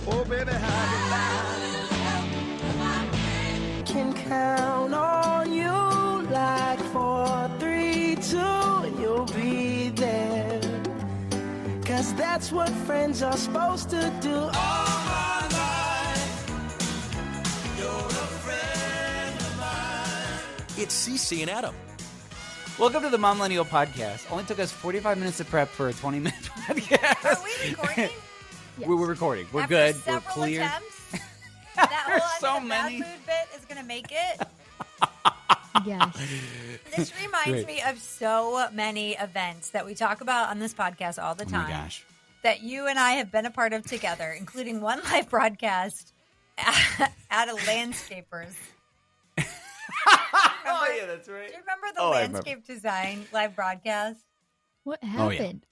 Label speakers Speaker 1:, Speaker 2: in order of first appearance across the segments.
Speaker 1: Oh, baby, how can count on you like 4, 3, 2, and you'll be there. 'Cause that's what friends are supposed to do. All my life, you're a friend of mine.
Speaker 2: It's Ceci and Adam.
Speaker 3: Welcome to the Momlennial podcast. Only took us 45 minutes to prep for a 20-minute podcast.
Speaker 4: Are we recording?
Speaker 3: Yes. We're recording. We're
Speaker 4: After
Speaker 3: good. We're
Speaker 4: several
Speaker 3: clear.
Speaker 4: Attempts, that
Speaker 3: There's
Speaker 4: whole
Speaker 3: so
Speaker 4: I'm in a bad
Speaker 3: many.
Speaker 4: mood bit is going to make it.
Speaker 5: Yes.
Speaker 4: This reminds
Speaker 3: Great.
Speaker 4: me of so many events that we talk about on this podcast all the
Speaker 3: Oh
Speaker 4: time.
Speaker 3: my gosh.
Speaker 4: That you and I have been a part of together, including one live broadcast at a landscaper's.
Speaker 3: Oh, yeah, that's right.
Speaker 4: Do you remember the
Speaker 3: Oh, I remember.
Speaker 4: landscape design live broadcast?
Speaker 5: What
Speaker 3: Oh, yeah.
Speaker 5: happened?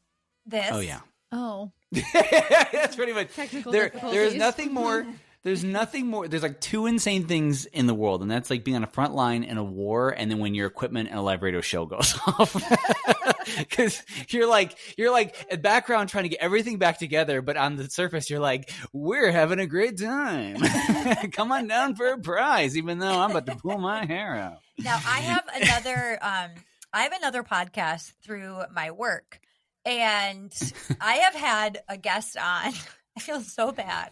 Speaker 4: This.
Speaker 3: Oh, yeah.
Speaker 5: Oh,
Speaker 3: That's pretty much.
Speaker 5: Technical
Speaker 3: There's
Speaker 5: difficulties.
Speaker 3: nothing more. There's nothing more. There's like two insane things in the world, and that's like being on a front line in a war, and then when your equipment in a live radio show goes off, because you're like at background trying to get everything back together, but on the surface you're like, we're having a great time. Come on down for a prize, even though I'm about to pull my hair out.
Speaker 4: Now I have another podcast through my work, and I have had a guest on. I feel so bad.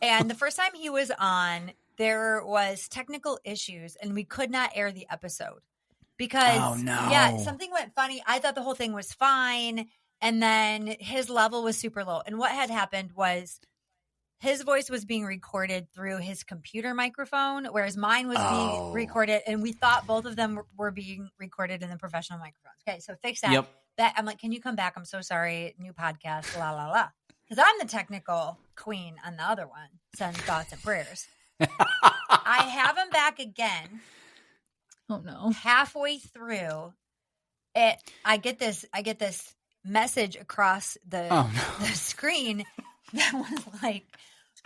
Speaker 4: And the first time he was on, there was technical issues, and we could not air the episode because
Speaker 3: Oh, no.
Speaker 4: yeah, something went funny. I thought the whole thing was fine, and then his level was super low. And what had happened was his voice was being recorded through his computer microphone, whereas mine was being recorded, and we thought both of them were being recorded in the professional microphones. Okay, so fix that.
Speaker 3: Yep.
Speaker 4: That I'm like, can you come back? I'm so sorry. New podcast, la la la. Because I'm the technical queen on the other one. Send thoughts and prayers. I have him back again.
Speaker 5: oh no.
Speaker 4: Halfway through it, I get this message across the screen that was like,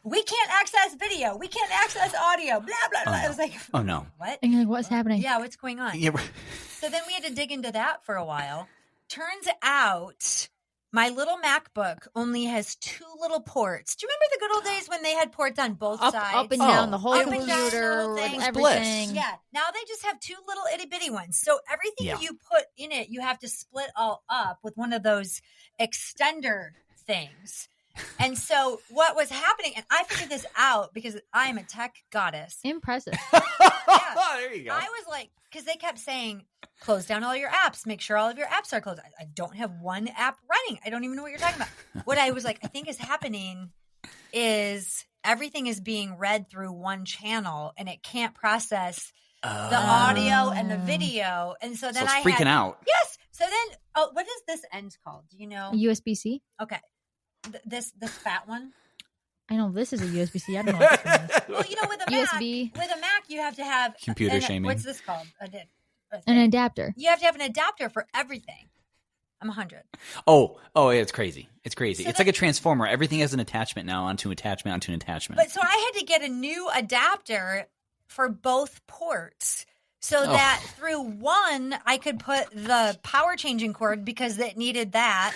Speaker 4: we can't access video, we can't access audio, blah blah blah. I was like,
Speaker 3: Oh no.
Speaker 4: what?
Speaker 5: And you're like, what's happening?
Speaker 4: Yeah, what's going on?
Speaker 3: Yeah.
Speaker 4: So then we had to dig into that for a while. Turns out my little MacBook only has 2 little ports. Do you remember the good old days when they had ports on both sides?
Speaker 5: Up and down the whole
Speaker 4: Up and down the
Speaker 5: computer
Speaker 4: whole
Speaker 5: with
Speaker 4: thing.
Speaker 5: everything.
Speaker 4: Yeah. Now they just have 2 little itty bitty ones. So everything
Speaker 3: Yeah.
Speaker 4: you put in it, you have to split all up with one of those extender things. And so what was happening, and I figured this out because I am a tech goddess.
Speaker 5: Impressive.
Speaker 3: There you go.
Speaker 4: I was like, because they kept saying, close down all your apps, make sure all of your apps are closed. I don't have one app running. I don't even know what you're talking about. What I was like, I think is happening is everything is being read through one channel, and it can't process the audio and the video. And so then
Speaker 3: So it's freaking out.
Speaker 4: Yes. So then, what is this end called? Do you know?
Speaker 5: USB-C?
Speaker 4: Okay. This fat one.
Speaker 5: I know this is a USB-C. I don't know what this one is.
Speaker 4: Well, you know, with a
Speaker 5: USB.
Speaker 4: Mac, you have to have
Speaker 3: Computer shaming.
Speaker 4: What's this called?
Speaker 5: An adapter.
Speaker 4: You have to have an adapter for everything. I'm 100.
Speaker 3: Oh, yeah, it's crazy. It's crazy.
Speaker 4: So
Speaker 3: It's like a transformer. Everything has an attachment now onto an attachment onto an attachment.
Speaker 4: But so I had to get a new adapter for both ports so that through one I could put the power changing cord because it needed that.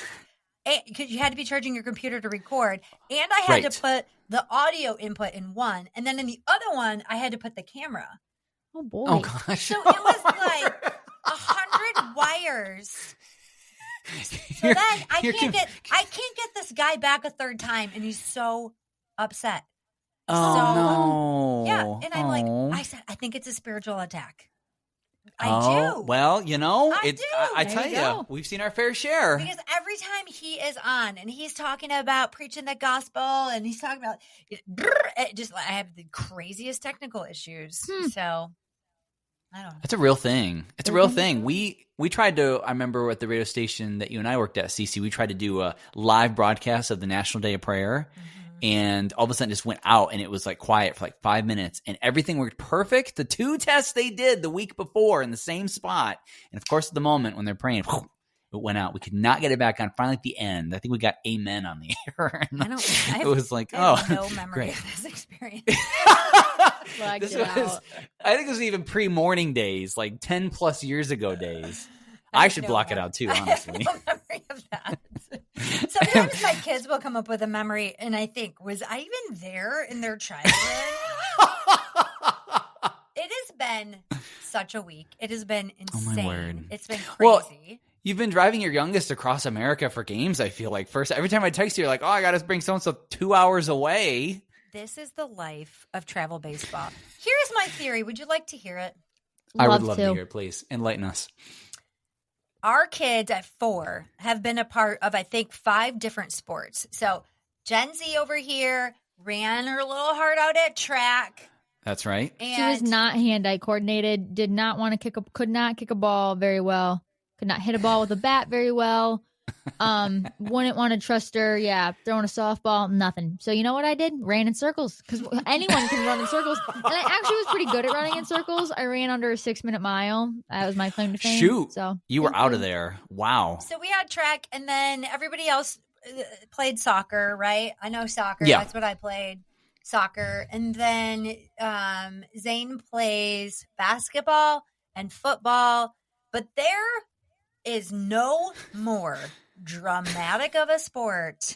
Speaker 4: Because you had to be charging your computer to record, and I had to put the audio input in one, and then in the other one I had to put the camera.
Speaker 5: Oh boy.
Speaker 3: Oh gosh.
Speaker 4: So it was like 100 wires. So then I can't get this guy back a third time, and he's so upset.
Speaker 3: Oh no.
Speaker 4: Yeah, and I'm
Speaker 3: Oh.
Speaker 4: like, I said, I think it's a spiritual attack.
Speaker 3: Oh,
Speaker 4: I do.
Speaker 3: Well, you know,
Speaker 4: I
Speaker 3: it's.
Speaker 4: do.
Speaker 3: I
Speaker 5: There
Speaker 3: tell
Speaker 5: you
Speaker 3: you,
Speaker 5: go.
Speaker 3: we've seen our fair share.
Speaker 4: Because every time he is on and he's talking about preaching the gospel and he's talking about I have the craziest technical issues. So I don't know.
Speaker 3: It's a real thing. It's a real thing. We tried to. I remember at the radio station that you and I worked at, Ceci. We tried to do a live broadcast of the National Day of Prayer. And all of a sudden just went out and it was like quiet for like 5 minutes and everything worked perfect. The 2 tests they did the week before in the same spot. And of course, at the moment when they're praying, it went out. We could not get it back on. Finally, at the end, I think we got amen on the air. It was like,
Speaker 4: I have no memory
Speaker 3: great.
Speaker 4: of this experience.
Speaker 5: Flagged
Speaker 3: This
Speaker 5: it
Speaker 3: was,
Speaker 5: out.
Speaker 3: I think it was even pre-morning days, like 10 plus years ago days. I should block it out too, honestly.
Speaker 4: I have no memory of that. Sometimes my kids will come up with a memory, and I think, was I even there in their childhood? It has been such a week. It has been insane.
Speaker 3: Oh my word.
Speaker 4: It's been crazy.
Speaker 3: Well, you've been driving your youngest across America for games, I feel like. First, every time I text you, you're like, oh, I got to bring so-and-so 2 hours away.
Speaker 4: This is the life of travel baseball. Here's my theory. Would you like to hear it?
Speaker 3: I would love to hear it. Please enlighten us.
Speaker 4: Our kids at 4 have been a part of, I think, 5 different sports. So Gen Z over here ran her little heart out at track.
Speaker 3: That's right.
Speaker 5: She was not hand-eye coordinated, could not kick a ball very well, could not hit a ball with a bat very well. Wouldn't want to trust her. Yeah, throwing a softball, nothing. So you know what I did? Ran in circles, because anyone can run in circles. And I actually was pretty good at running in circles. I ran under a 6-minute mile. That was my claim to fame.
Speaker 3: Shoot.
Speaker 5: So
Speaker 3: you were out of there. Wow.
Speaker 4: So we had track, and then everybody else played soccer, right? I know soccer.
Speaker 3: Yeah.
Speaker 4: That's what I played. Soccer. And then Zane plays basketball and football. But there is no more dramatic of a sport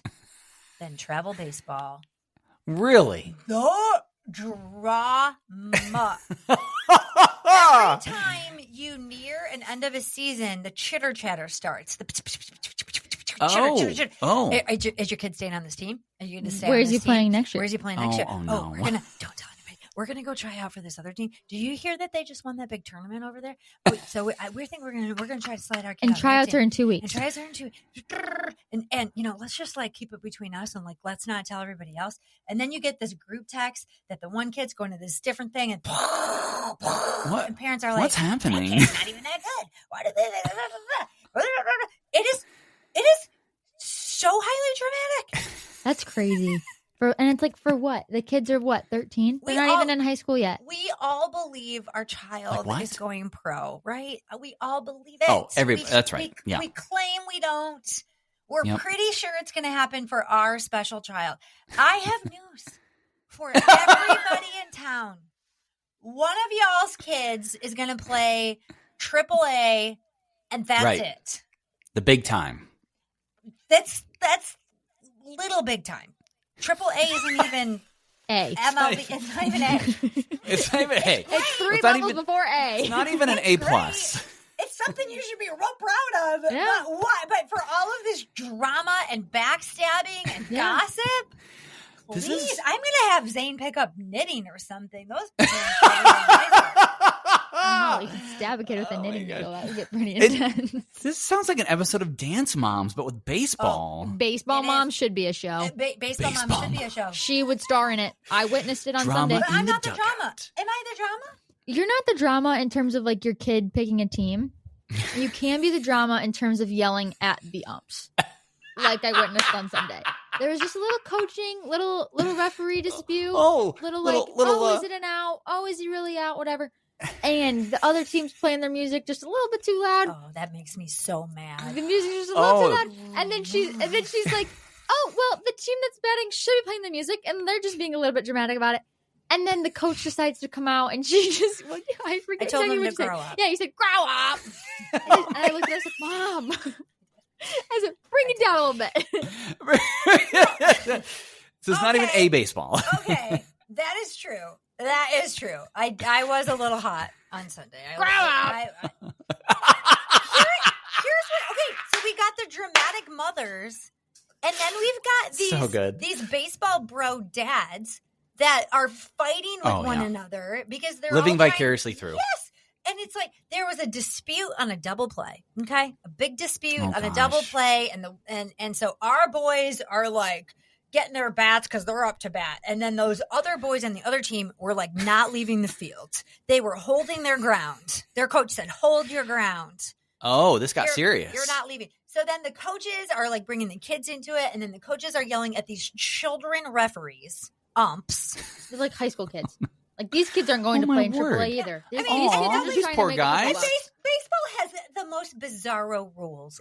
Speaker 4: than travel baseball.
Speaker 3: Really?
Speaker 4: The drama. Every time you near an end of a season, the chitter chatter starts. The chitter.
Speaker 3: Oh.
Speaker 4: Is your kid staying on this team? Are you going to stay
Speaker 5: Where
Speaker 4: on
Speaker 5: is
Speaker 4: this
Speaker 5: he
Speaker 4: team?
Speaker 5: playing next year?
Speaker 4: Where is he playing next year?
Speaker 3: Oh, no.
Speaker 4: We're going to, don't tell anybody. We're going to go try out for this other team. Did you hear that they just won that big tournament over there? So we think we're going to try to slide our kid
Speaker 5: and
Speaker 4: on
Speaker 5: tryouts
Speaker 4: that
Speaker 5: are
Speaker 4: team.
Speaker 5: in 2 weeks.
Speaker 4: And tryouts are in 2 weeks. And you know, let's just like keep it between us and like let's not tell everybody else. And then you get this group text that the one kid's going to this different thing, and
Speaker 3: What?
Speaker 4: and parents are like,
Speaker 3: What's happening?
Speaker 4: "That kid's not even that good. Why did they?" It is so highly dramatic.
Speaker 5: That's crazy. And it's like, for what? The kids are what, 13? They're not even in high school yet.
Speaker 4: We all believe our child
Speaker 3: Like
Speaker 4: is going pro, right? We all believe it.
Speaker 3: Oh, that's right. Yeah.
Speaker 4: We claim we don't. We're
Speaker 3: Yep.
Speaker 4: pretty sure it's going to happen for our special child. I have news for everybody in town. One of y'all's kids is going to play AAA, and that's
Speaker 3: Right.
Speaker 4: it.
Speaker 3: The big time.
Speaker 4: That's little big time. AAA isn't even
Speaker 5: A.
Speaker 4: MLB. It's not even A.
Speaker 3: It's not even A.
Speaker 5: It's 3
Speaker 3: It's not
Speaker 5: levels
Speaker 3: even-
Speaker 5: before A.
Speaker 3: It's not even an A plus.
Speaker 4: It's something you should be real proud of.
Speaker 5: Yeah.
Speaker 4: But why? But for all of this drama and backstabbing and
Speaker 5: Yeah.
Speaker 4: gossip,
Speaker 3: This
Speaker 4: please,
Speaker 3: is-
Speaker 4: I'm going to have Zane pick up knitting or something. Those parents are really nice.
Speaker 5: Oh, you can stab a kid with a knitting
Speaker 3: God.
Speaker 5: needle. That would get pretty intense.
Speaker 3: This sounds like an episode of Dance Moms, but with baseball.
Speaker 5: Baseball
Speaker 4: It
Speaker 5: Mom
Speaker 4: is.
Speaker 5: should be a show.
Speaker 4: Baseball Mom should be a show.
Speaker 5: She would star in it. I witnessed it on
Speaker 3: Drama.
Speaker 5: Sunday.
Speaker 4: But I'm
Speaker 3: in the
Speaker 4: not the drama.
Speaker 3: dugout.
Speaker 4: Am I the drama?
Speaker 5: You're not the drama in terms of like your kid picking a team. You can be the drama in terms of yelling at the umps, like I witnessed on Sunday. There was just a little coaching, little referee dispute.
Speaker 3: little,
Speaker 5: is it an out? Oh, is he really out? Whatever. And the other team's playing their music just a little bit too loud.
Speaker 4: Oh, that makes me so mad.
Speaker 5: The music is just a little too
Speaker 3: Oh.
Speaker 5: loud. And then she's like, "Oh, well, the team that's batting should be playing the music," and they're just being a little bit dramatic about it. And then the coach decides to come out, and she just, I forget
Speaker 4: I told
Speaker 5: exactly
Speaker 4: him
Speaker 5: what
Speaker 4: to
Speaker 5: she said.
Speaker 4: grow up.
Speaker 5: Yeah, you said, "Grow up." And I looked at her, I was like, "Mom." I said, "Bring it down a little bit."
Speaker 3: So it's not even
Speaker 4: Okay.
Speaker 3: A baseball.
Speaker 4: Okay, that is true. That is true. I was a little hot on Sunday.
Speaker 5: Grow up.
Speaker 4: Here's what. Okay, so we got the dramatic mothers, and then we've got
Speaker 3: So good.
Speaker 4: these baseball bro dads that are fighting with
Speaker 3: Oh,
Speaker 4: one
Speaker 3: yeah.
Speaker 4: another because they're
Speaker 3: Living
Speaker 4: all trying-
Speaker 3: vicariously through.
Speaker 4: Yes. And it's like there was a dispute on a double play. Okay, a big dispute
Speaker 3: Oh,
Speaker 4: on a
Speaker 3: gosh.
Speaker 4: double play, and so our boys are like getting their bats because they're up to bat, and then those other boys on the other team were like not leaving the field. They were holding their ground. Their coach said, "Hold your ground.
Speaker 3: Oh, this got
Speaker 4: You're-
Speaker 3: serious.
Speaker 4: You're not leaving." So then the coaches are like bringing the kids into it, and then the coaches are yelling at these children referees, umps.
Speaker 5: They're like high school kids. Like, these kids aren't going
Speaker 3: Oh,
Speaker 5: to play
Speaker 3: my
Speaker 5: in
Speaker 3: word.
Speaker 5: AAA either. These
Speaker 4: mean,
Speaker 5: kids
Speaker 3: Aw,
Speaker 5: are just
Speaker 3: these
Speaker 5: trying
Speaker 3: poor
Speaker 5: to make a couple
Speaker 3: guys.
Speaker 4: And
Speaker 5: bucks.
Speaker 4: baseball has the most bizarro rules.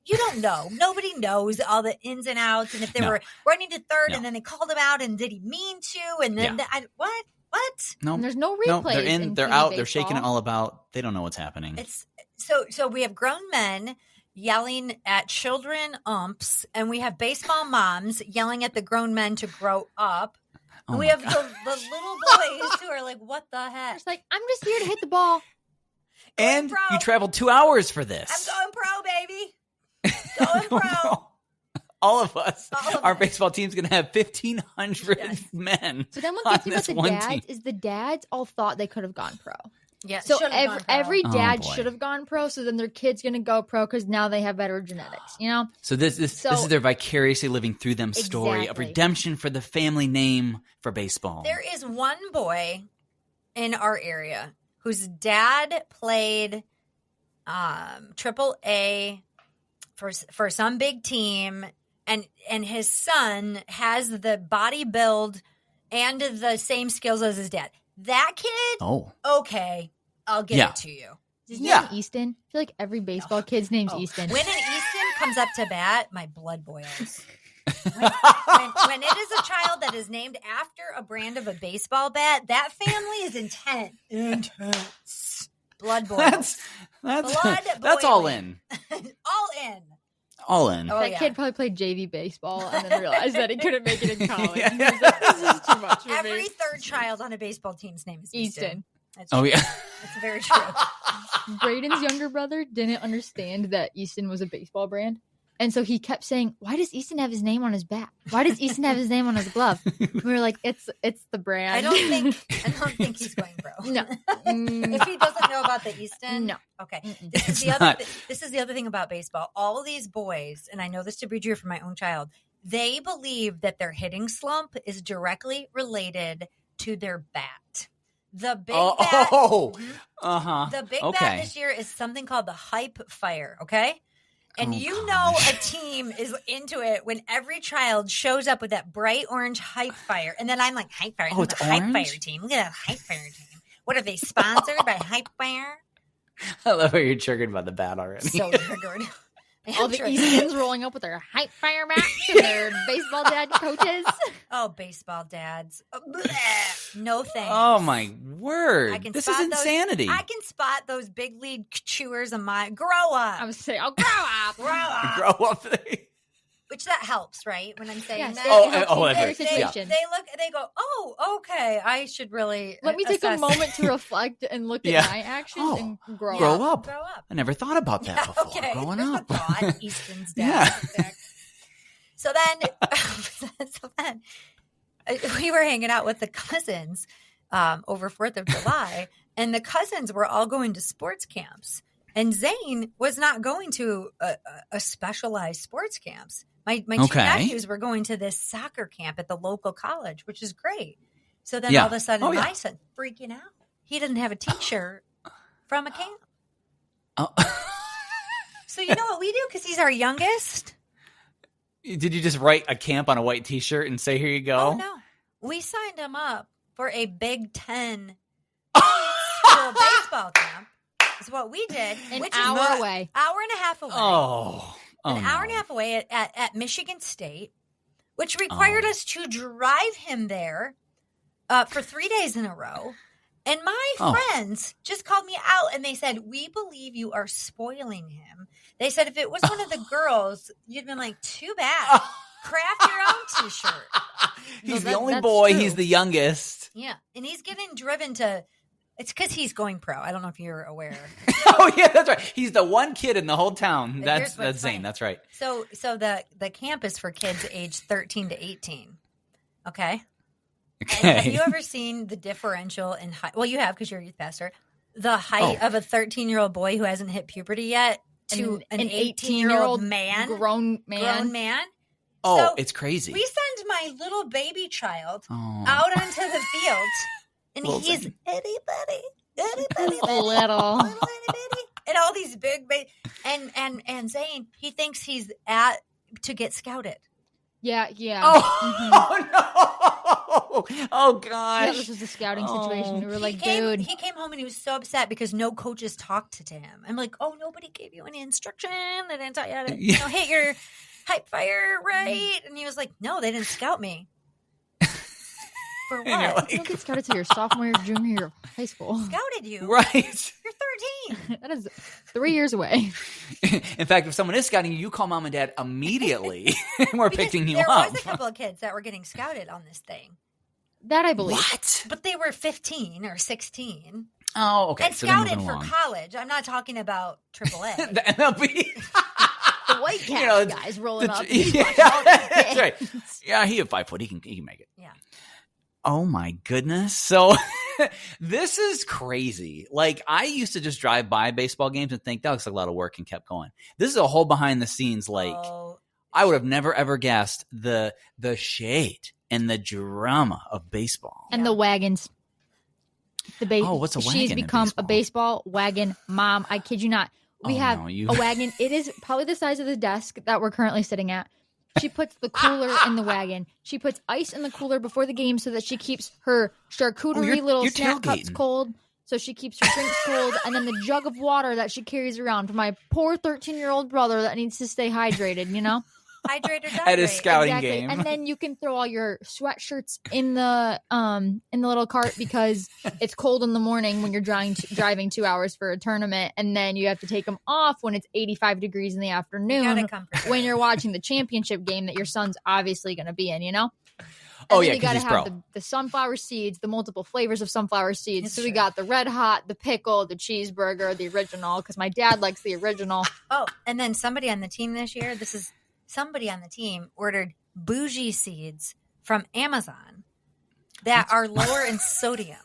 Speaker 4: You don't know. Nobody knows all the ins and outs. And if they
Speaker 3: No.
Speaker 4: were running to third
Speaker 3: No.
Speaker 4: and then they called him out, and did he mean to? And then what?
Speaker 5: And there's no
Speaker 3: No,
Speaker 5: replays.
Speaker 3: they're in,
Speaker 5: in
Speaker 3: they're
Speaker 5: TV
Speaker 3: out, they're shaking it
Speaker 5: baseball.
Speaker 3: all about. They don't know what's happening.
Speaker 4: It's So we have grown men yelling at children umps, and we have baseball moms yelling at the grown men to grow up.
Speaker 3: Oh
Speaker 4: We
Speaker 3: my
Speaker 4: have the little boys who are like, what the heck?
Speaker 5: It's like, I'm just here to hit the ball.
Speaker 3: And
Speaker 4: pro.
Speaker 3: you traveled 2 hours for this.
Speaker 4: I'm going pro, baby. Going pro.
Speaker 3: All of us.
Speaker 4: All of
Speaker 3: Our
Speaker 4: us.
Speaker 3: baseball team's going to have 1,500
Speaker 4: Yes.
Speaker 3: men.
Speaker 5: So then what
Speaker 3: on
Speaker 5: gets me about
Speaker 3: this
Speaker 5: the
Speaker 3: one
Speaker 5: dads
Speaker 3: team.
Speaker 5: is the dads all thought they could have gone pro.
Speaker 4: Yeah,
Speaker 5: So
Speaker 4: should've gone pro.
Speaker 5: every
Speaker 3: Oh,
Speaker 5: dad
Speaker 3: boy.
Speaker 5: should have gone pro. So then their kid's going to go pro because now they have better genetics, you know?
Speaker 3: So this is their vicariously living through them story of
Speaker 5: Exactly.
Speaker 3: redemption for the family name for baseball.
Speaker 4: There is one boy in our area whose dad played triple A for some big team, and his son has the body build and the same skills as his dad. That kid,
Speaker 3: Oh.
Speaker 4: okay, I'll give
Speaker 3: Yeah.
Speaker 4: it to you.
Speaker 5: Is his name
Speaker 3: Yeah.
Speaker 5: Easton? I feel like every baseball kid's name's Easton.
Speaker 4: When an Easton comes up to bat, my blood boils. When it is a child that is named after a brand of a baseball bat, that family is intense. Blood boils.
Speaker 3: That's all
Speaker 4: boiling.
Speaker 3: in.
Speaker 4: All in.
Speaker 3: All in.
Speaker 4: Oh,
Speaker 5: That
Speaker 4: yeah.
Speaker 5: kid probably played JV baseball and then realized that he couldn't make it in college.
Speaker 3: Yeah.
Speaker 5: He was like, this is too much for
Speaker 4: Every
Speaker 5: me.
Speaker 4: third child on a baseball team's name is Easton.
Speaker 5: Easton.
Speaker 4: That's
Speaker 3: Oh
Speaker 4: true.
Speaker 3: yeah.
Speaker 4: That's very true.
Speaker 5: Braden's younger brother didn't understand that Easton was a baseball brand. And so he kept saying, why does Easton have his name on his bat? Why does Easton have his name on his glove? We were like, it's the brand.
Speaker 4: I don't think he's going pro.
Speaker 5: No.
Speaker 4: If he doesn't know about the Easton,
Speaker 5: No.
Speaker 4: Okay.
Speaker 5: Mm-mm.
Speaker 4: This is
Speaker 3: It's
Speaker 4: the other.
Speaker 3: not.
Speaker 4: This is the other thing about baseball. All of these boys, and I know this to be true for my own child, they believe that their hitting slump is directly related to their bat. The big bat.
Speaker 3: Oh.
Speaker 4: Mhm.
Speaker 3: Uh-huh.
Speaker 4: The big
Speaker 3: Okay.
Speaker 4: bat this year is something called the hype fire. Okay. And
Speaker 3: Oh,
Speaker 4: you know
Speaker 3: gosh.
Speaker 4: a team is into it when every child shows up with that bright orange hype fire. And then I'm like, hype fire.
Speaker 3: Oh,
Speaker 4: Look at
Speaker 3: it's
Speaker 4: the hype
Speaker 3: orange?
Speaker 4: fire team. Look at that hype fire team. What are they sponsored by Hype Fire?
Speaker 3: I love how you're triggered by the bat already.
Speaker 4: So triggered.
Speaker 5: All the Eastons rolling up with their hype fire mats and their baseball dad coaches.
Speaker 4: Oh, baseball dads. Oh, bleh. No thanks.
Speaker 3: Oh my word.
Speaker 4: I can
Speaker 3: This is
Speaker 4: spot those-
Speaker 3: insanity.
Speaker 4: I can spot those big league chewers of mine. Grow up.
Speaker 5: I was saying, oh, grow up.
Speaker 4: Grow up.
Speaker 3: Grow up.
Speaker 4: Which that helps, right? When I'm saying
Speaker 5: Yes,
Speaker 4: that.
Speaker 3: Oh,
Speaker 5: it helps
Speaker 3: oh,
Speaker 5: in
Speaker 3: that's
Speaker 5: every
Speaker 3: right. Yeah.
Speaker 5: situation.
Speaker 4: They look, they go, oh, okay. I should really
Speaker 5: Let me take a
Speaker 4: assess-
Speaker 5: moment to reflect and look
Speaker 3: Yeah.
Speaker 5: at my actions
Speaker 3: Oh,
Speaker 5: and grow
Speaker 3: grow
Speaker 5: up.
Speaker 3: up.
Speaker 4: Grow up.
Speaker 3: I never thought about that before.
Speaker 4: Okay.
Speaker 3: Growing
Speaker 4: There's
Speaker 3: up.
Speaker 4: a thought. Easton's dad.
Speaker 3: Yeah.
Speaker 4: So then we were hanging out with the cousins over 4th of July, and the cousins were all going to sports camps. And Zane was not going to a specialized sports camps. My two
Speaker 3: Okay.
Speaker 4: nephews were going to this soccer camp at the local college, which is great. So then
Speaker 3: Yeah.
Speaker 4: all of a sudden,
Speaker 3: Oh, yeah.
Speaker 4: my son freaking out. He doesn't have a T-shirt from a camp.
Speaker 3: Oh.
Speaker 4: So you know what we do? Because he's our youngest.
Speaker 3: Did you just write a camp on a white T-shirt and say, "Here you go"?
Speaker 4: Oh no, we signed him up for a Big Ten school baseball camp. Is what we did.
Speaker 5: An
Speaker 4: which
Speaker 5: hour
Speaker 4: is
Speaker 5: away.
Speaker 4: Hour and a half away.
Speaker 3: Oh.
Speaker 4: An hour and a half away at Michigan State, which required us to drive him there for 3 days in a row. And my friends just called me out and they said, "We believe you are spoiling him." They said if it was one of the girls, you'd been like, "Too bad. Craft your own T-shirt."
Speaker 3: He's
Speaker 5: No,
Speaker 3: the only
Speaker 5: that's
Speaker 3: boy.
Speaker 5: true.
Speaker 3: He's the youngest.
Speaker 4: Yeah, and he's getting driven to. It's because he's going pro. I don't know if you're aware.
Speaker 3: Oh yeah, that's right. He's the one kid in the whole town.
Speaker 4: But
Speaker 3: That's
Speaker 4: here's what's
Speaker 3: Zane.
Speaker 4: funny.
Speaker 3: That's right.
Speaker 4: So the camp is for kids aged 13 to 18. Okay. And have you
Speaker 3: Okay.
Speaker 4: ever seen the differential in height? Well, you have because you're a youth pastor. The height of a 13-year-old boy who hasn't hit puberty yet to an 18-year-old man,
Speaker 5: grown man.
Speaker 4: grown man.
Speaker 3: Oh,
Speaker 4: So
Speaker 3: it's crazy.
Speaker 4: we send my little baby child
Speaker 3: Oh.
Speaker 4: out onto the field, and
Speaker 3: Little
Speaker 4: he's
Speaker 3: thing.
Speaker 4: itty bitty,
Speaker 5: Little.
Speaker 4: itty bitty, and all these big and Zane, he thinks he's at to get scouted.
Speaker 5: Yeah.
Speaker 3: Oh, oh no! Oh
Speaker 5: Yeah,
Speaker 3: gosh!
Speaker 5: this was a scouting
Speaker 3: Oh.
Speaker 5: situation. We were like,
Speaker 4: he came,
Speaker 5: dude.
Speaker 4: he came home and he was so upset because no coaches talked to him. I'm like, oh, nobody gave you any instruction. They didn't tell you how to hit your hype fire right. And he was like, no, they didn't scout me. For
Speaker 3: And you're
Speaker 4: what?
Speaker 5: You don't get scouted to your sophomore year, junior year of high school.
Speaker 4: Scouted you.
Speaker 3: Right.
Speaker 4: You're 13. 15.
Speaker 5: That is 3 years away.
Speaker 3: In fact, if someone is scouting you, you call mom and dad immediately. And we're picking you
Speaker 4: there
Speaker 3: up.
Speaker 4: was a couple of kids that were getting scouted on this thing.
Speaker 5: That I believe.
Speaker 3: What?
Speaker 4: But they were 15 or 16.
Speaker 3: Oh, okay.
Speaker 4: And
Speaker 3: So they're
Speaker 4: scouted
Speaker 3: moving
Speaker 4: for
Speaker 3: along.
Speaker 4: college. I'm not talking about AAA.
Speaker 3: The MLB.
Speaker 5: The Whitecaps guys rolling up.
Speaker 3: Yeah, that's right. Yeah, he at 5 foot. He can make it.
Speaker 4: Yeah.
Speaker 3: Oh my goodness. So this is crazy. Like I used to just drive by baseball games and think that looks like a lot of work and kept going. This is a whole behind the scenes. Like I would have never ever guessed the shade and the drama of baseball.
Speaker 5: And the wagons.
Speaker 3: What's a wagon
Speaker 5: She's
Speaker 3: in
Speaker 5: become a
Speaker 3: baseball?
Speaker 5: baseball wagon mom. I kid you not. We have a wagon. It is probably the size of the desk that we're currently sitting at. She puts the cooler in the wagon. She puts ice in the cooler before the game so that she keeps her charcuterie little snack cups cold. So she keeps her drinks cold. And then the jug of water that she carries around for my poor 13-year-old brother that needs to stay hydrated, you know?
Speaker 4: Hydrate or die.
Speaker 3: At a scouting game.
Speaker 5: And then you can throw all your sweatshirts in the little cart because it's cold in the morning when you're driving 2 hours for a tournament, and then you have to take them off when it's 85 degrees in the afternoon when you're watching the championship game that your son's obviously going to be in, you know? And
Speaker 3: yeah,
Speaker 5: you got to
Speaker 3: he's
Speaker 5: have
Speaker 3: pro.
Speaker 5: the sunflower seeds, the multiple flavors of sunflower seeds.
Speaker 4: It's
Speaker 5: so we
Speaker 4: true.
Speaker 5: got the red hot, the pickle, the cheeseburger, the original, because my dad likes the original.
Speaker 4: Oh, and then somebody on the team this year, somebody on the team ordered boujee seeds from Amazon that are lower in sodium.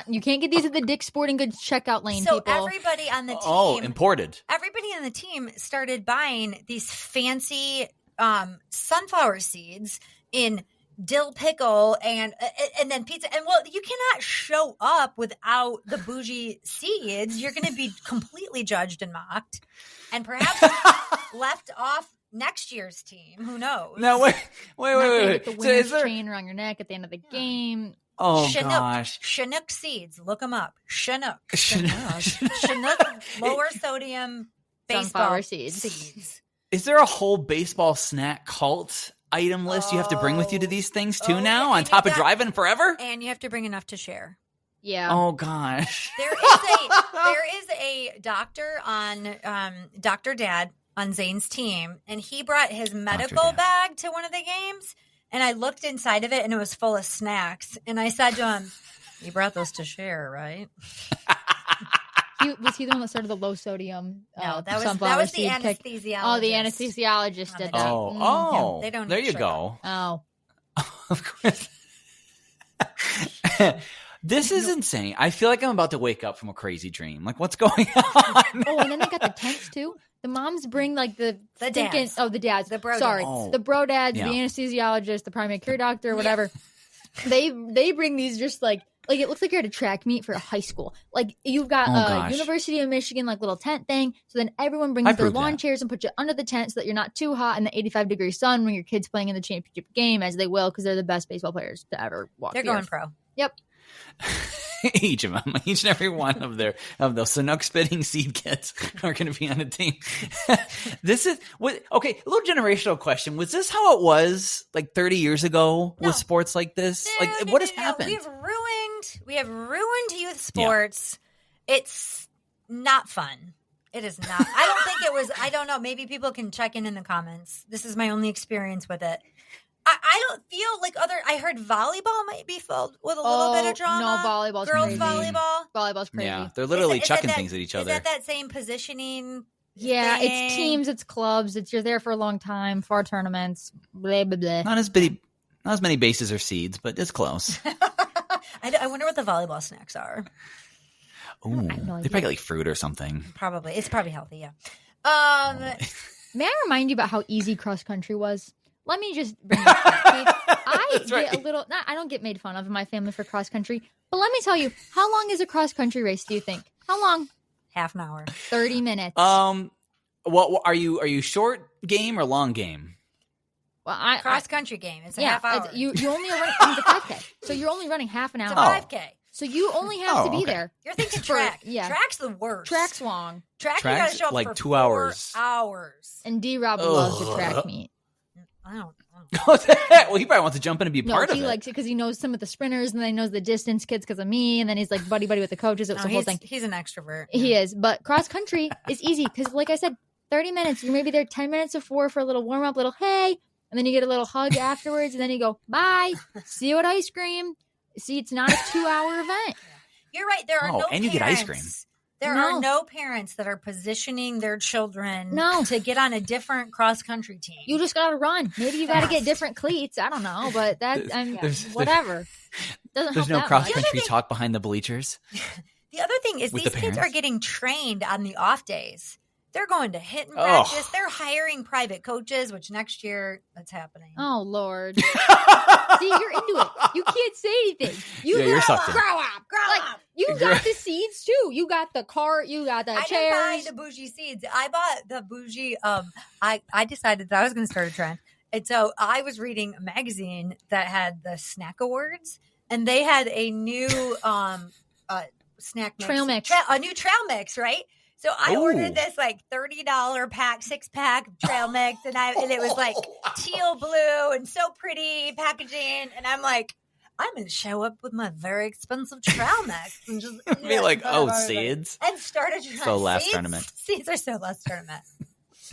Speaker 5: You can't get these at the Dick's Sporting Goods checkout lane,
Speaker 4: So
Speaker 5: people.
Speaker 4: everybody on the team,
Speaker 3: Imported.
Speaker 4: Everybody on the team started buying these fancy sunflower seeds in dill pickle and then pizza. And well, you cannot show up without the boujee seeds. You're going to be completely judged and mocked, and perhaps left off next year's team. Who knows?
Speaker 3: No, wait.
Speaker 5: The
Speaker 3: So
Speaker 5: winner's
Speaker 3: is there...
Speaker 5: chain around your neck at the end of the game.
Speaker 3: Oh,
Speaker 4: Chinook.
Speaker 3: gosh.
Speaker 4: Chinook seeds. Look them up. Chinook.
Speaker 3: Chinook.
Speaker 4: Chinook lower sodium baseball
Speaker 5: Sunflower seeds.
Speaker 3: Is there a whole baseball snack cult item list you have to bring with you to these things too now, on top of driving forever?
Speaker 4: And you have to bring enough to share.
Speaker 5: Yeah.
Speaker 3: Oh, gosh.
Speaker 4: There is a doctor on Dr. Dad on Zane's team, and he brought his medical bag to one of the games, and I looked inside of it, and it was full of snacks. And I said to him, "You brought those to share, right?"
Speaker 5: Was he the one that started the low sodium?
Speaker 4: No, that was the anesthesiologist.
Speaker 5: Oh, the anesthesiologist did that.
Speaker 3: Oh,
Speaker 4: they don't
Speaker 3: there
Speaker 4: need
Speaker 3: you
Speaker 4: sugar.
Speaker 3: go.
Speaker 5: Oh.
Speaker 3: Of course. This is insane. I feel like I'm about to wake up from a crazy dream. Like, what's going on?
Speaker 5: Oh, and then they got the tents too. The moms bring like the
Speaker 4: dads.
Speaker 5: Oh, the dads.
Speaker 4: The bro
Speaker 5: Sorry,
Speaker 3: dads.
Speaker 5: the bro dads,
Speaker 3: Yeah.
Speaker 5: the anesthesiologist, the primary care doctor, whatever. They bring these just like it looks like you're at a track meet for a high school. Like you've got
Speaker 3: gosh.
Speaker 5: University of Michigan like little tent thing. So then everyone brings
Speaker 3: I've
Speaker 5: their
Speaker 3: heard
Speaker 5: lawn
Speaker 3: that.
Speaker 5: chairs and put you under the tent so that you're not too hot in the 85-degree sun when your kid's playing in the championship game, as they will because they're the best baseball players to ever walk.
Speaker 4: They're
Speaker 5: the
Speaker 4: going
Speaker 5: earth.
Speaker 4: pro.
Speaker 5: Yep.
Speaker 3: Each of them, each and every one of those Chinook spitting seed kits are going to be on a team. This is okay. A little generational question: was this how it was like 30 years ago with sports like this? What has happened?
Speaker 4: We have ruined youth sports. Yeah. It's not fun. It is not. I don't think it was. I don't know. Maybe people can check in the comments. This is my only experience with it. I don't feel like I heard volleyball might be filled with a little bit of drama.
Speaker 5: No, volleyball's
Speaker 4: Girls
Speaker 5: crazy.
Speaker 4: volleyball's
Speaker 5: crazy.
Speaker 3: Yeah, they're literally chucking
Speaker 4: that,
Speaker 3: things at each other.
Speaker 4: Is that same positioning?
Speaker 5: Yeah,
Speaker 4: thing?
Speaker 5: it's teams, it's clubs, you're there for a long time, far tournaments, blah blah blah.
Speaker 3: Not as many bases or seeds, but it's close.
Speaker 4: I wonder what the volleyball snacks are.
Speaker 3: Ooh,
Speaker 5: I have no
Speaker 3: they
Speaker 5: idea.
Speaker 3: probably got like fruit or something.
Speaker 4: Probably. It's probably healthy, yeah.
Speaker 5: May I remind you about how easy cross country was? Let me just bring this up. I get a little. I don't get made fun of in my family for cross country, but let me tell you, how long is a cross country race? Do you think? How long?
Speaker 4: Half an hour.
Speaker 5: 30 minutes.
Speaker 3: What are you short game or long game?
Speaker 5: Well,
Speaker 4: cross country game. It's a half hour.
Speaker 5: You only are running. It's a 5K, so you're only running half an hour.
Speaker 4: It's a 5K.
Speaker 5: So you only have to be
Speaker 3: okay.
Speaker 5: there.
Speaker 4: You're thinking track.
Speaker 5: Yeah.
Speaker 4: Track's the worst.
Speaker 5: Track's long.
Speaker 4: Track, you gotta show up
Speaker 3: like
Speaker 4: for
Speaker 3: 2
Speaker 4: 4
Speaker 3: hours.
Speaker 5: And D-Rob loves a track meet.
Speaker 4: I don't
Speaker 3: Well, he probably wants to jump in and be part of it.
Speaker 5: He likes it because he knows some of the sprinters, and then he knows the distance kids because of me, and then he's like buddy with the coaches. It was the whole thing.
Speaker 4: He's an extrovert.
Speaker 5: He is, but cross country is easy because, like I said, 30 minutes. You're maybe there 10 minutes before for a little warm up, little hey, and then you get a little hug afterwards, and then you go bye. See you at ice cream. See, it's not a 2-hour event.
Speaker 4: You're right. There are no
Speaker 3: and
Speaker 4: parents.
Speaker 3: You get ice cream.
Speaker 4: There are no parents that are positioning their children
Speaker 5: No.
Speaker 4: to get on a different cross-country team.
Speaker 5: You just got to run. Maybe you got to get different cleats. I don't know, but whatever. Doesn't
Speaker 3: There's
Speaker 5: help
Speaker 3: no
Speaker 5: that
Speaker 3: cross
Speaker 5: much.
Speaker 3: country talk behind the bleachers.
Speaker 4: The other thing is
Speaker 3: With
Speaker 4: these
Speaker 3: the
Speaker 4: kids are
Speaker 3: parents?
Speaker 4: getting trained on the off days. They're going to hit and practice. They're hiring private coaches, which next year that's happening.
Speaker 5: Oh, Lord. See, you're into it. You can't say anything.
Speaker 3: You're sucked in.
Speaker 4: Grow up.
Speaker 5: You got the seeds, too. You got the cart. You got the
Speaker 4: I
Speaker 5: chairs.
Speaker 4: didn't buy the boujee seeds. I bought the boujee. I decided that I was going to start a trend. And so I was reading a magazine that had the snack awards, and they had a new snack mix.
Speaker 5: Trail mix.
Speaker 4: A new trail mix, right? So I ordered this like $30 pack, 6-pack trail mix, and it was like teal blue and so pretty packaging. And I'm like, I'm going to show up with my very expensive trail mix and just
Speaker 3: Be like, seeds.
Speaker 4: and start a trend.
Speaker 3: So last tournament.
Speaker 4: Seeds are so last tournament.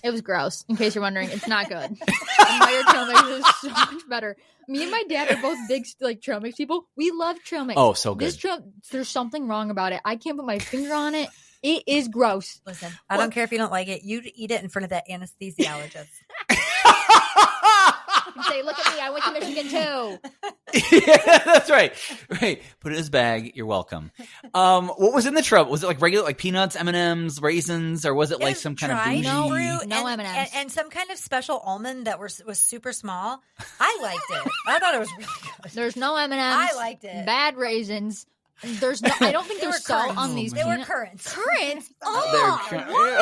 Speaker 5: It was gross, in case you're wondering. It's not good. My trail mix is so much better. Me and my dad are both big trail mix people. We love trail mix.
Speaker 3: Oh, so good.
Speaker 5: There's something wrong about it. I can't put my finger on it. It is gross.
Speaker 4: Listen, I don't care if you don't like it. You eat it in front of that anesthesiologist.
Speaker 5: You say, look at me. I went to Michigan too.
Speaker 3: Yeah, that's right. Right. Put it in his bag. You're welcome. What was in the trail? Was it like regular, like peanuts, M&Ms, raisins, or was it like some kind of bougie?
Speaker 4: Fruit
Speaker 5: No
Speaker 4: and,
Speaker 5: M&Ms.
Speaker 4: and some kind of special almond that was super small. I liked it. I thought it was really good.
Speaker 5: There's no M&Ms.
Speaker 4: I liked it.
Speaker 5: Bad raisins. There's no. I don't think there's salt on these.
Speaker 4: They were currants.
Speaker 5: Currants.
Speaker 3: That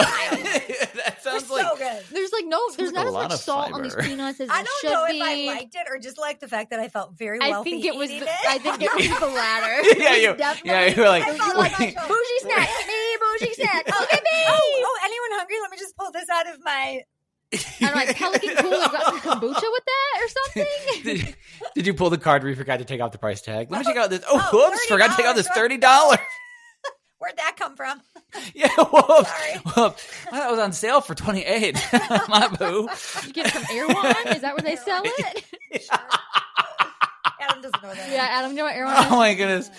Speaker 3: sounds like
Speaker 4: so good.
Speaker 5: There's there's not as much salt on these peanuts as
Speaker 4: I
Speaker 5: there
Speaker 4: don't
Speaker 5: should
Speaker 4: know
Speaker 5: be.
Speaker 4: if I liked it or just liked the fact that I felt very wealthy.
Speaker 5: I think it was
Speaker 4: eating
Speaker 5: I think it was the latter.
Speaker 3: you were like,
Speaker 5: bougie snack. Me, bougie snack. Look at me.
Speaker 4: Oh, anyone hungry? Let me just pull this out of my.
Speaker 5: I'm like, Pelican Cool, I've got some kombucha with that or something.
Speaker 3: Did you pull the card where you forgot to take off the price tag? Let me check out this. Whoops, forgot to take out this $30.
Speaker 4: Where'd that come from?
Speaker 3: Yeah, whoops.
Speaker 4: Sorry.
Speaker 3: Whoops. That was on sale for $28. My boo.
Speaker 5: Did you get it from Erewhon? Is that where they sell it?
Speaker 4: Sure. Adam doesn't know that.
Speaker 5: Yeah, Adam, you know what Erewhon is?
Speaker 3: Oh my goodness.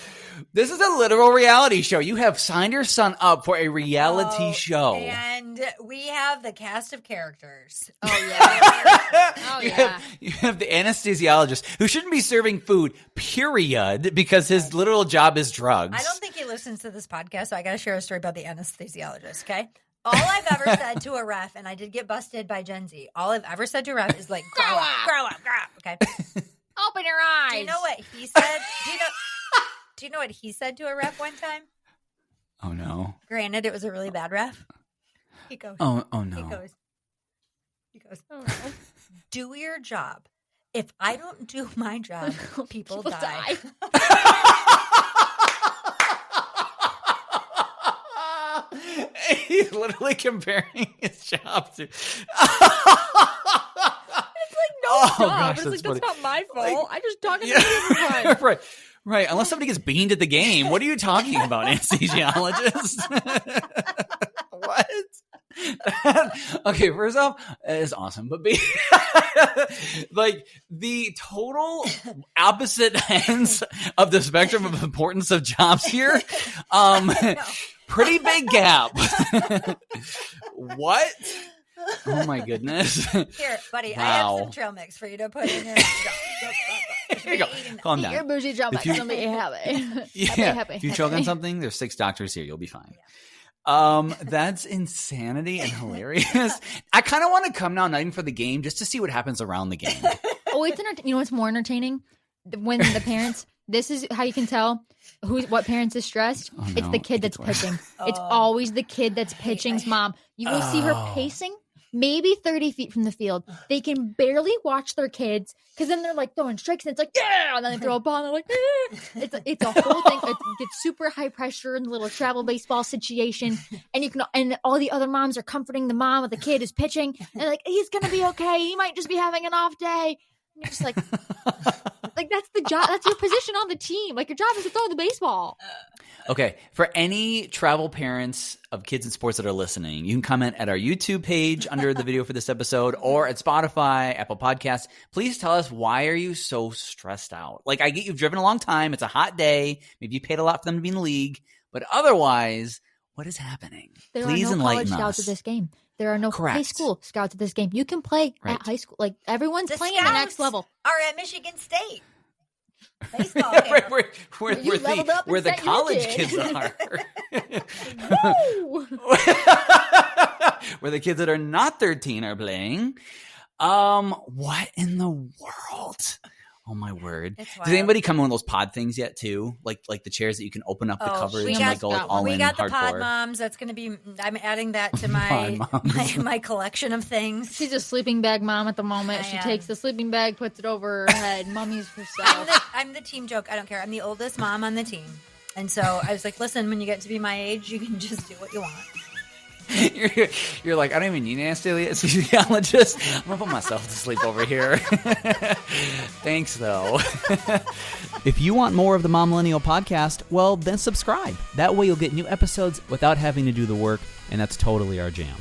Speaker 3: This is a literal reality show. You have signed your son up for a reality show.
Speaker 4: And we have the cast of characters.
Speaker 5: Oh, yeah.
Speaker 3: You have the anesthesiologist who shouldn't be serving food, period, because his literal job is drugs.
Speaker 4: I don't think he listens to this podcast, so I got to share a story about the anesthesiologist, okay? All I've ever said to a ref, and I did get busted by Gen Z, all I've ever said to a ref is like, grow up, okay?
Speaker 5: Open your eyes.
Speaker 4: Do you know what he said? Do you know what he said to a ref one time?
Speaker 3: Oh, no.
Speaker 4: Granted, it was a really bad ref. He goes,
Speaker 3: Oh, no.
Speaker 4: He goes, do your job. If I don't do my job, people die.
Speaker 3: He's literally comparing his job to...
Speaker 5: Job.
Speaker 3: Gosh,
Speaker 5: It's
Speaker 3: that's
Speaker 5: not my fault. I just talk
Speaker 3: Yeah. Right. Unless somebody gets beamed at the game. What are you talking about, anesthesiologist? What? Okay, first off, it is awesome. But like the total opposite ends of the spectrum of importance of jobs here. Pretty big gap. What? Oh my goodness.
Speaker 4: Here, buddy,
Speaker 3: Wow.
Speaker 4: I have some trail mix for you to put in your
Speaker 3: Here you go. Calm down.
Speaker 5: Your bougie job might be happy.
Speaker 3: Yeah. If you choke on something, there's 6 doctors here. You'll be fine. Yeah. That's insanity and hilarious. I kind of want to come now, not even for the game, just to see what happens around the game.
Speaker 5: Oh, it's you know what's more entertaining? When the parents. This is how you can tell what parents is stressed.
Speaker 3: Oh, no.
Speaker 5: It's the kid that's pitching. It's always the kid that's pitching's mom. You will see her pacing maybe 30 feet from the field. They can barely watch their kids because then they're like throwing strikes and it's like, yeah, and then they throw a ball and they're like, yeah. It's a whole thing. It gets super high pressure in the little travel baseball situation. And all the other moms are comforting the mom with the kid who's pitching. And like, he's going to be okay. He might just be having an off day. You're just like that's the job. That's your position on the team. Like your job is to throw the baseball.
Speaker 3: Okay, for any travel parents of kids in sports that are listening, you can comment at our YouTube page under the video for this episode or at Spotify, Apple Podcasts. Please tell us, why are you so stressed out? Like, I get you've driven a long time. It's a hot day. Maybe you paid a lot for them to be in the league. But otherwise, what is happening? Please
Speaker 5: There are no
Speaker 3: enlighten
Speaker 5: college scouts
Speaker 3: us.
Speaker 5: at this game. There are no
Speaker 3: Correct.
Speaker 5: high school scouts at this game. You can play
Speaker 3: Right.
Speaker 5: at high school. Like everyone's
Speaker 4: The
Speaker 5: playing the next
Speaker 4: Scouts
Speaker 5: level.
Speaker 4: are at Michigan State. Baseball
Speaker 3: Right,
Speaker 4: camp.
Speaker 5: You leveled up and
Speaker 3: where the
Speaker 5: said you
Speaker 3: college
Speaker 5: did.
Speaker 3: kids are.
Speaker 5: Woo!
Speaker 3: Where the kids that are not 13 are playing. What in the world? Oh my word!
Speaker 4: It's
Speaker 3: Does
Speaker 4: wild.
Speaker 3: anybody come in one of those pod things yet too? Like the chairs that you can open up the covers
Speaker 4: we
Speaker 3: and
Speaker 4: got-
Speaker 3: like go like all
Speaker 4: we
Speaker 3: in
Speaker 4: got the pod
Speaker 3: hardcore.
Speaker 4: moms. That's going to be. I'm adding that to my
Speaker 3: Pod moms.
Speaker 4: my collection of things.
Speaker 5: She's a sleeping bag mom at the moment.
Speaker 4: I
Speaker 5: She
Speaker 4: am.
Speaker 5: takes the sleeping bag, puts it over her head, mummies herself.
Speaker 4: I'm the team joke. I don't care. I'm the oldest mom on the team, and so I was like, listen, when you get to be my age, you can just do what you want.
Speaker 3: You're like, I don't even need an anesthesiologist. I'm gonna put myself to sleep over here. Thanks, though. If you want more of the Momlennial podcast, well, then subscribe. That way you'll get new episodes without having to do the work, and that's totally our jam.